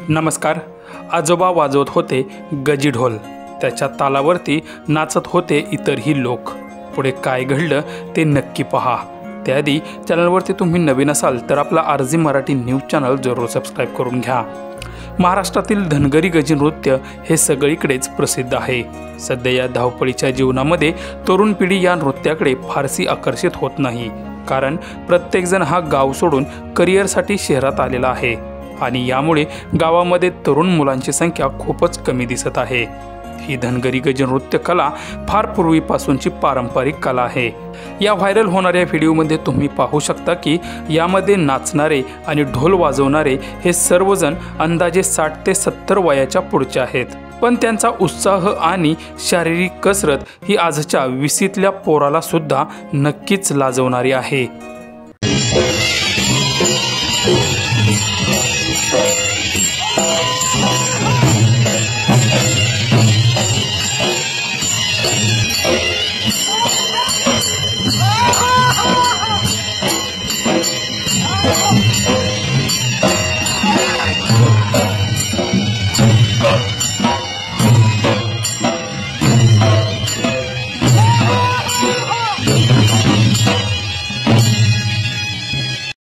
नमस्कार। आजोबा वाजवत होते गजी ढोल, त्याच्या तालावरती नाचत होते इतरही लोक। पुढे काय घडलं ते नक्की पहा। त्याआधी चॅनलवरती तुम्ही नवीन असाल तर आपला आरजी मराठी न्यूज चॅनल जरूर सबस्क्राईब करून घ्या। महाराष्ट्रातील धनगरी गजी नृत्य हे सगळीकडेच प्रसिद्ध आहे। सध्या या धावपळीच्या जीवनामध्ये तरुण पिढी या नृत्याकडे फारशी आकर्षित होत नाही, कारण प्रत्येकजण हा गाव सोडून करिअरसाठी शहरात आलेला आहे आणि यामुळे गावामध्ये तरुण मुलांची संख्या खूपच कमी दिसत आहे। ही धनगरी गजी नृत्य कला फार पूर्वीपासूनची पारंपरिक कला आहे। या व्हायरल होणाऱ्या व्हिडिओमध्ये तुम्ही पाहू शकता की यामध्ये नाचणारे आणि ढोल वाजवणारे हे सर्वजण अंदाजे 60 ते 70 वयाच्या पुढचे आहेत, पण त्यांचा उत्साह आणि शारीरिक कसरत ही आजच्या 20तल्या पोराला सुद्धा नक्कीच लाजवणारी आहे।